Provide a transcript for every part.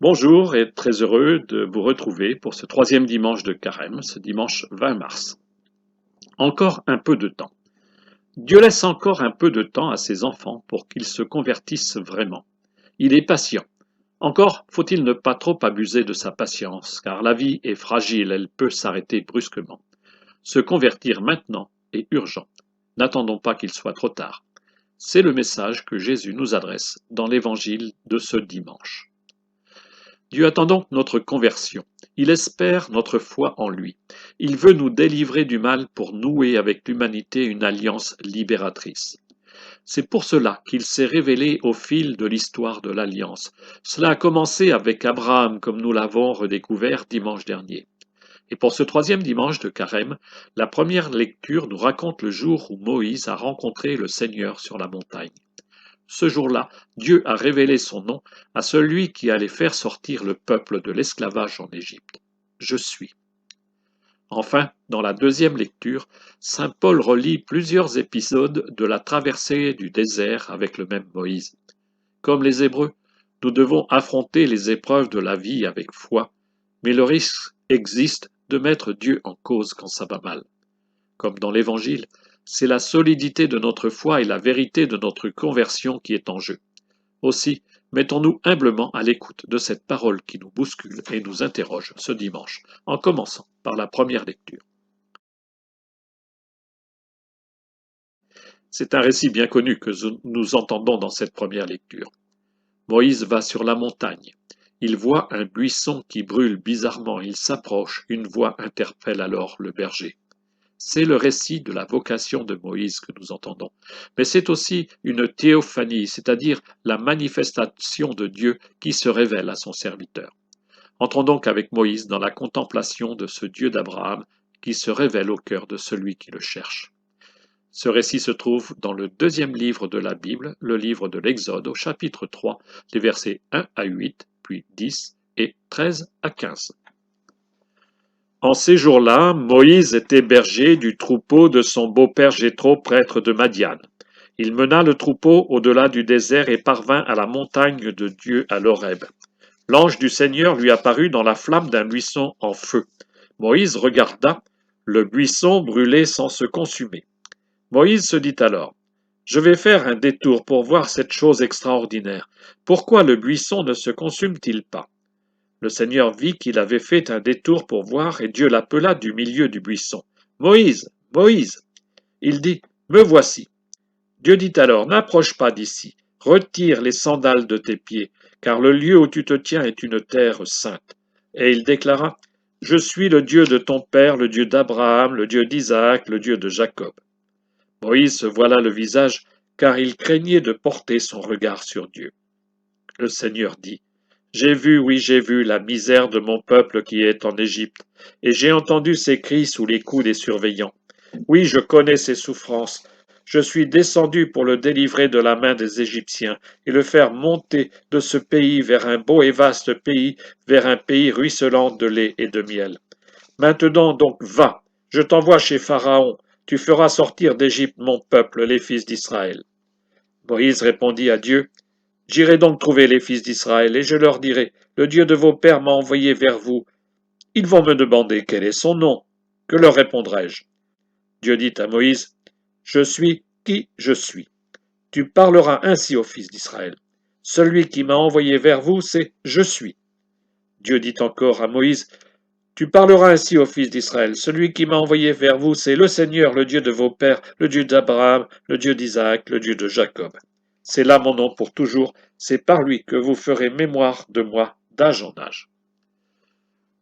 Bonjour et très heureux de vous retrouver pour ce troisième dimanche de Carême, ce dimanche 20 mars. Encore un peu de temps. Dieu laisse encore un peu de temps à ses enfants pour qu'ils se convertissent vraiment. Il est patient. Encore faut-il ne pas trop abuser de sa patience, car la vie est fragile, elle peut s'arrêter brusquement. Se convertir maintenant est urgent. N'attendons pas qu'il soit trop tard. C'est le message que Jésus nous adresse dans l'évangile de ce dimanche. Dieu attend donc notre conversion. Il espère notre foi en lui. Il veut nous délivrer du mal pour nouer avec l'humanité une alliance libératrice. C'est pour cela qu'il s'est révélé au fil de l'histoire de l'Alliance. Cela a commencé avec Abraham, comme nous l'avons redécouvert dimanche dernier. Et pour ce troisième dimanche de Carême, la première lecture nous raconte le jour où Moïse a rencontré le Seigneur sur la montagne. Ce jour-là, Dieu a révélé son nom à celui qui allait faire sortir le peuple de l'esclavage en Égypte. Je suis. Enfin, dans la deuxième lecture, saint Paul relie plusieurs épisodes de la traversée du désert avec le même Moïse. Comme les Hébreux, nous devons affronter les épreuves de la vie avec foi, mais le risque existe de mettre Dieu en cause quand ça va mal. Comme dans l'Évangile, c'est la solidité de notre foi et la vérité de notre conversion qui est en jeu. Aussi, mettons-nous humblement à l'écoute de cette parole qui nous bouscule et nous interroge ce dimanche, en commençant par la première lecture. C'est un récit bien connu que nous entendons dans cette première lecture. Moïse va sur la montagne. Il voit un buisson qui brûle bizarrement. Il s'approche. Une voix interpelle alors le berger. C'est le récit de la vocation de Moïse que nous entendons. Mais c'est aussi une théophanie, c'est-à-dire la manifestation de Dieu qui se révèle à son serviteur. Entrons donc avec Moïse dans la contemplation de ce Dieu d'Abraham qui se révèle au cœur de celui qui le cherche. Ce récit se trouve dans le deuxième livre de la Bible, le livre de l'Exode, au chapitre 3, les versets 1 à 8, puis 10 et 13 à 15. En ces jours-là, Moïse était berger du troupeau de son beau-père Jéthro, prêtre de Madian. Il mena le troupeau au-delà du désert et parvint à la montagne de Dieu à l'Horeb. L'ange du Seigneur lui apparut dans la flamme d'un buisson en feu. Moïse regarda, le buisson brûlait sans se consumer. Moïse se dit alors, je vais faire un détour pour voir cette chose extraordinaire. Pourquoi le buisson ne se consume-t-il pas? Le Seigneur vit qu'il avait fait un détour pour voir, et Dieu l'appela du milieu du buisson. Moïse, Moïse. Il dit, me voici. Dieu dit alors, n'approche pas d'ici, retire les sandales de tes pieds, car le lieu où tu te tiens est une terre sainte. Et il déclara, je suis le Dieu de ton père, le Dieu d'Abraham, le Dieu d'Isaac, le Dieu de Jacob. Moïse se voila le visage, car il craignait de porter son regard sur Dieu. Le Seigneur dit, j'ai vu, oui, j'ai vu la misère de mon peuple qui est en Égypte, et j'ai entendu ses cris sous les coups des surveillants. Oui, je connais ses souffrances. Je suis descendu pour le délivrer de la main des Égyptiens et le faire monter de ce pays vers un beau et vaste pays, vers un pays ruisselant de lait et de miel. Maintenant donc va, je t'envoie chez Pharaon, tu feras sortir d'Égypte mon peuple, les fils d'Israël. Moïse répondit à Dieu, j'irai donc trouver les fils d'Israël, et je leur dirai, le Dieu de vos pères m'a envoyé vers vous. Ils vont me demander quel est son nom. Que leur répondrai-je? Dieu dit à Moïse, je suis qui je suis. Tu parleras ainsi aux fils d'Israël. Celui qui m'a envoyé vers vous, c'est je suis. Dieu dit encore à Moïse, tu parleras ainsi aux fils d'Israël. Celui qui m'a envoyé vers vous, c'est le Seigneur, le Dieu de vos pères, le Dieu d'Abraham, le Dieu d'Isaac, le Dieu de Jacob. C'est là mon nom pour toujours, c'est par lui que vous ferez mémoire de moi d'âge en âge.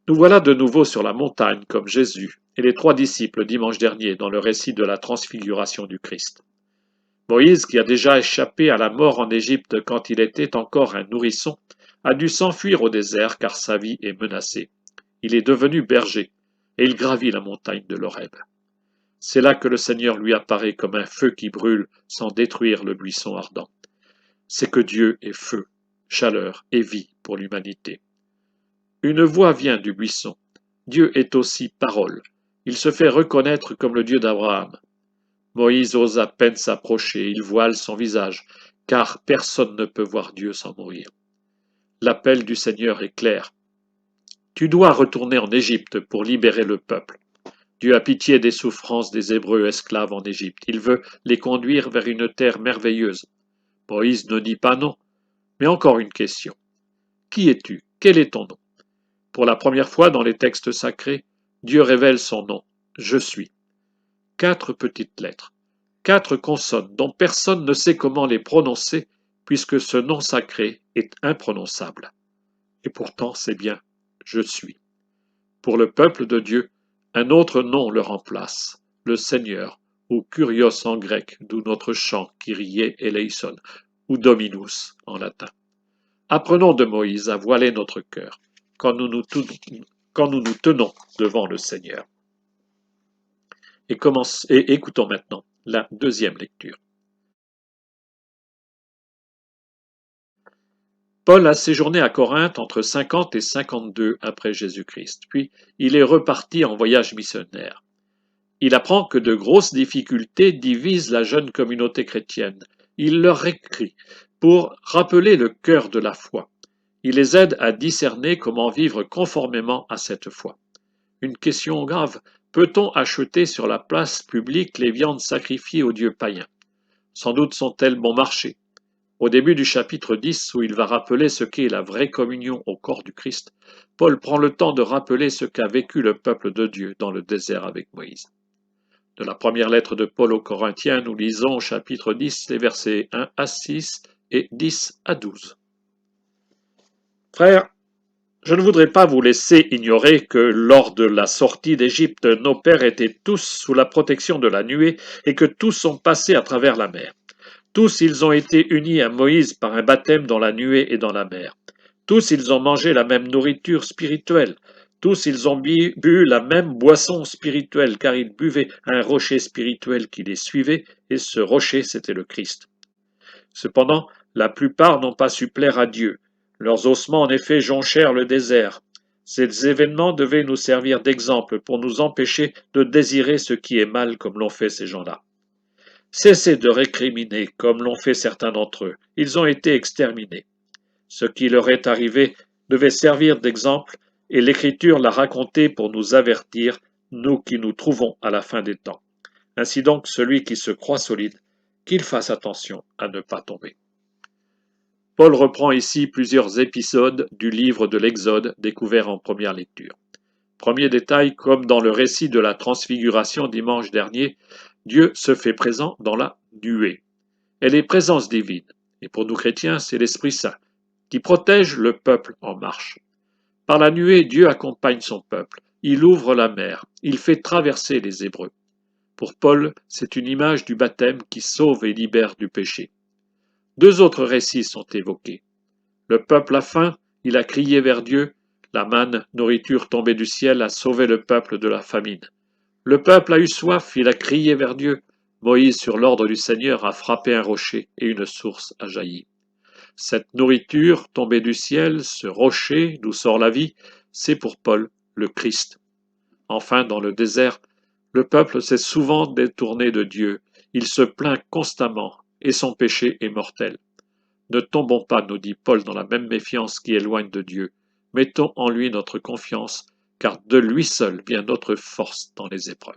Nous voilà de nouveau sur la montagne comme Jésus et les trois disciples dimanche dernier dans le récit de la transfiguration du Christ. Moïse, qui a déjà échappé à la mort en Égypte quand il était encore un nourrisson, a dû s'enfuir au désert car sa vie est menacée. Il est devenu berger et il gravit la montagne de l'Horeb. C'est là que le Seigneur lui apparaît comme un feu qui brûle sans détruire le buisson ardent. C'est que Dieu est feu, chaleur et vie pour l'humanité. Une voix vient du buisson. Dieu est aussi parole. Il se fait reconnaître comme le Dieu d'Abraham. Moïse ose à peine s'approcher, il voile son visage, car personne ne peut voir Dieu sans mourir. L'appel du Seigneur est clair. Tu dois retourner en Égypte pour libérer le peuple. Dieu a pitié des souffrances des Hébreux esclaves en Égypte. Il veut les conduire vers une terre merveilleuse. Moïse ne dit pas non, mais encore une question. Qui es-tu? Quel est ton nom? Pour la première fois dans les textes sacrés, Dieu révèle son nom. Je suis. 4 petites lettres. 4 consonnes dont personne ne sait comment les prononcer puisque ce nom sacré est imprononçable. Et pourtant c'est bien je suis. Pour le peuple de Dieu, un autre nom le remplace, le Seigneur, ou Kyrios en grec, d'où notre chant Kyrie eleison, ou Dominus en latin. Apprenons de Moïse à voiler notre cœur quand nous nous tenons devant le Seigneur. Et écoutons maintenant la deuxième lecture. Paul a séjourné à Corinthe entre 50 et 52 après Jésus-Christ, puis il est reparti en voyage missionnaire. Il apprend que de grosses difficultés divisent la jeune communauté chrétienne. Il leur écrit pour rappeler le cœur de la foi. Il les aide à discerner comment vivre conformément à cette foi. Une question grave. Peut-on acheter sur la place publique les viandes sacrifiées aux dieux païens? Sans doute sont-elles bon marché. Au début du chapitre 10, où il va rappeler ce qu'est la vraie communion au corps du Christ, Paul prend le temps de rappeler ce qu'a vécu le peuple de Dieu dans le désert avec Moïse. De la première lettre de Paul aux Corinthiens, nous lisons au chapitre 10 les versets 1 à 6 et 10 à 12. Frères, je ne voudrais pas vous laisser ignorer que lors de la sortie d'Égypte, nos pères étaient tous sous la protection de la nuée et que tous sont passés à travers la mer. Tous ils ont été unis à Moïse par un baptême dans la nuée et dans la mer. Tous ils ont mangé la même nourriture spirituelle. Tous ils ont bu la même boisson spirituelle, car ils buvaient un rocher spirituel qui les suivait, et ce rocher c'était le Christ. Cependant, la plupart n'ont pas su plaire à Dieu. Leurs ossements en effet jonchèrent le désert. Ces événements devaient nous servir d'exemple pour nous empêcher de désirer ce qui est mal comme l'ont fait ces gens-là. Cessez de récriminer comme l'ont fait certains d'entre eux. Ils ont été exterminés. Ce qui leur est arrivé devait servir d'exemple, et l'Écriture l'a raconté pour nous avertir, nous qui nous trouvons à la fin des temps. Ainsi donc, celui qui se croit solide, qu'il fasse attention à ne pas tomber. Paul reprend ici plusieurs épisodes du livre de l'Exode découvert en première lecture. Premier détail, comme dans le récit de la transfiguration dimanche dernier, Dieu se fait présent dans la nuée. Elle est présence divine, et pour nous chrétiens, c'est l'Esprit Saint, qui protège le peuple en marche. Par la nuée, Dieu accompagne son peuple, il ouvre la mer, il fait traverser les Hébreux. Pour Paul, c'est une image du baptême qui sauve et libère du péché. Deux autres récits sont évoqués. Le peuple a faim, il a crié vers Dieu, la manne, nourriture tombée du ciel, a sauvé le peuple de la famine. Le peuple a eu soif, il a crié vers Dieu. Moïse, sur l'ordre du Seigneur, a frappé un rocher et une source a jailli. Cette nourriture tombée du ciel, ce rocher d'où sort la vie, c'est pour Paul le Christ. Enfin, dans le désert, le peuple s'est souvent détourné de Dieu, il se plaint constamment, et son péché est mortel. Ne tombons pas, nous dit Paul, dans la même méfiance qui éloigne de Dieu. Mettons en lui notre confiance, car de lui seul vient notre force dans les épreuves.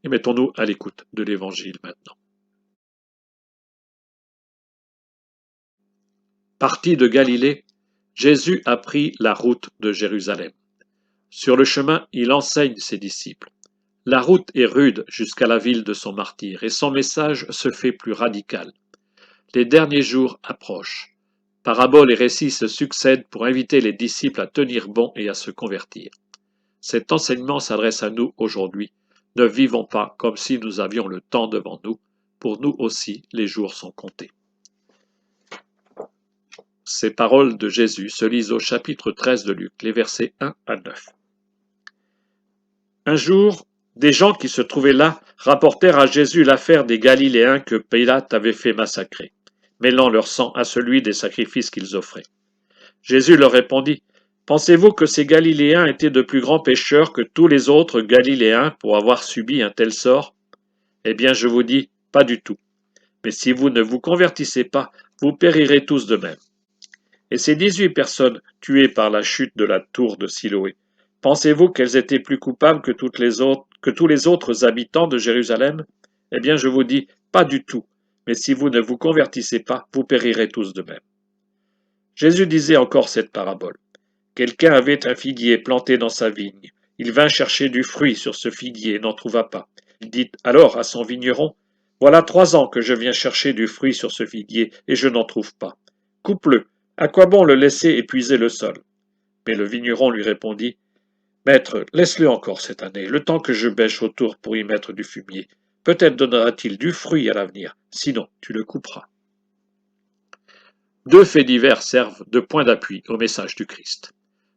Et mettons-nous à l'écoute de l'Évangile maintenant. Parti de Galilée, Jésus a pris la route de Jérusalem. Sur le chemin, il enseigne ses disciples. La route est rude jusqu'à la ville de son martyr, et son message se fait plus radical. Les derniers jours approchent. Paraboles et récits se succèdent pour inviter les disciples à tenir bon et à se convertir. Cet enseignement s'adresse à nous aujourd'hui. Ne vivons pas comme si nous avions le temps devant nous. Pour nous aussi, les jours sont comptés. Ces paroles de Jésus se lisent au chapitre 13 de Luc, les versets 1 à 9. Un jour, des gens qui se trouvaient là rapportèrent à Jésus l'affaire des Galiléens que Pilate avait fait massacrer, mêlant leur sang à celui des sacrifices qu'ils offraient. Jésus leur répondit, « Pensez-vous que ces Galiléens étaient de plus grands pécheurs que tous les autres Galiléens pour avoir subi un tel sort? Eh bien, je vous dis, pas du tout. Mais si vous ne vous convertissez pas, vous périrez tous de même. Et ces 18 personnes tuées par la chute de la tour de Siloé, pensez-vous qu'elles étaient plus coupables que tous les autres habitants de Jérusalem? Eh bien, je vous dis, pas du tout. Mais si vous ne vous convertissez pas, vous périrez tous de même. Jésus disait encore cette parabole. Quelqu'un avait un figuier planté dans sa vigne. Il vint chercher du fruit sur ce figuier et n'en trouva pas. Il dit alors à son vigneron, voilà 3 ans que je viens chercher du fruit sur ce figuier et je n'en trouve pas. Coupe-le. À quoi bon le laisser épuiser le sol? Mais le vigneron lui répondit, Maître, laisse-le encore cette année, le temps que je bêche autour pour y mettre du fumier. Peut-être donnera-t-il du fruit à l'avenir, sinon tu le couperas. Deux faits divers servent de point d'appui au message du Christ.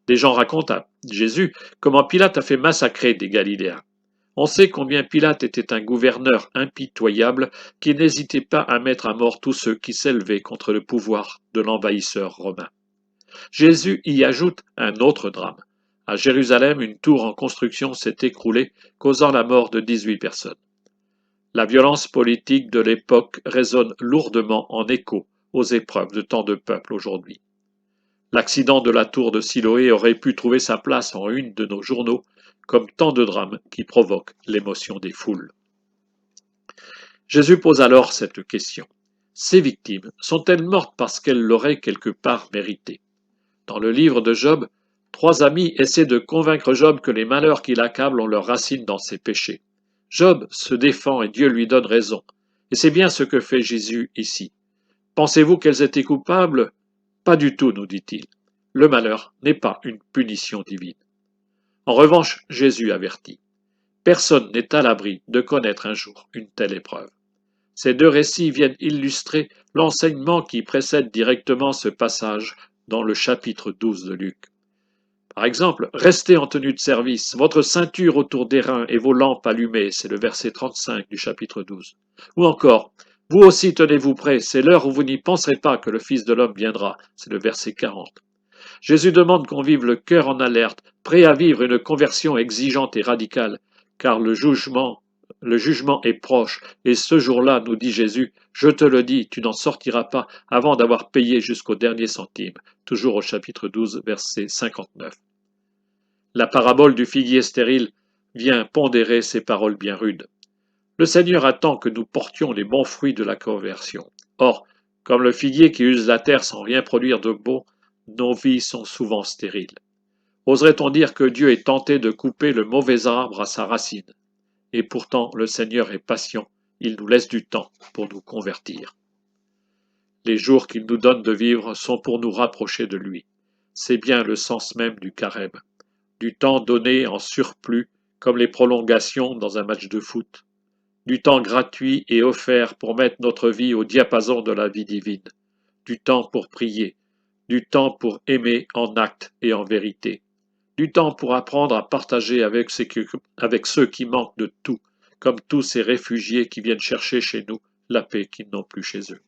Des gens racontent à Jésus comment Pilate a fait massacrer des Galiléens. On sait combien Pilate était un gouverneur impitoyable qui n'hésitait pas à mettre à mort tous ceux qui s'élevaient contre le pouvoir de l'envahisseur romain. Jésus y ajoute un autre drame. À Jérusalem, une tour en construction s'est écroulée, causant la mort de 18 personnes. La violence politique de l'époque résonne lourdement en écho aux épreuves de tant de peuples aujourd'hui. L'accident de la tour de Siloé aurait pu trouver sa place en une de nos journaux, comme tant de drames qui provoquent l'émotion des foules. Jésus pose alors cette question. Ces victimes sont-elles mortes parce qu'elles l'auraient quelque part mérité? Dans le livre de Job, 3 amis essaient de convaincre Job que les malheurs qui l'accablent ont leurs racines dans ses péchés. Job se défend et Dieu lui donne raison. Et c'est bien ce que fait Jésus ici. Pensez-vous qu'elles étaient coupables? Pas du tout, nous dit-il. Le malheur n'est pas une punition divine. En revanche, Jésus avertit. Personne n'est à l'abri de connaître un jour une telle épreuve. Ces deux récits viennent illustrer l'enseignement qui précède directement ce passage dans le chapitre 12 de Luc. Par exemple, restez en tenue de service, votre ceinture autour des reins et vos lampes allumées, c'est le verset 35 du chapitre 12. Ou encore, vous aussi tenez-vous prêts, c'est l'heure où vous n'y penserez pas que le Fils de l'homme viendra, c'est le verset 40. Jésus demande qu'on vive le cœur en alerte, prêt à vivre une conversion exigeante et radicale, car le jugement est proche, et ce jour-là, nous dit Jésus, je te le dis, tu n'en sortiras pas avant d'avoir payé jusqu'au dernier centime. Toujours au chapitre 12, verset 59. La parabole du figuier stérile vient pondérer ces paroles bien rudes. Le Seigneur attend que nous portions les bons fruits de la conversion. Or, comme le figuier qui use la terre sans rien produire de beau, nos vies sont souvent stériles. Oserait-on dire que Dieu est tenté de couper le mauvais arbre à sa racine? Et pourtant, le Seigneur est patient, il nous laisse du temps pour nous convertir. Les jours qu'il nous donne de vivre sont pour nous rapprocher de lui. C'est bien le sens même du carême. Du temps donné en surplus, comme les prolongations dans un match de foot. Du temps gratuit et offert pour mettre notre vie au diapason de la vie divine. Du temps pour prier. Du temps pour aimer en acte et en vérité. Du temps pour apprendre à partager avec ceux qui manquent de tout, comme tous ces réfugiés qui viennent chercher chez nous la paix qu'ils n'ont plus chez eux.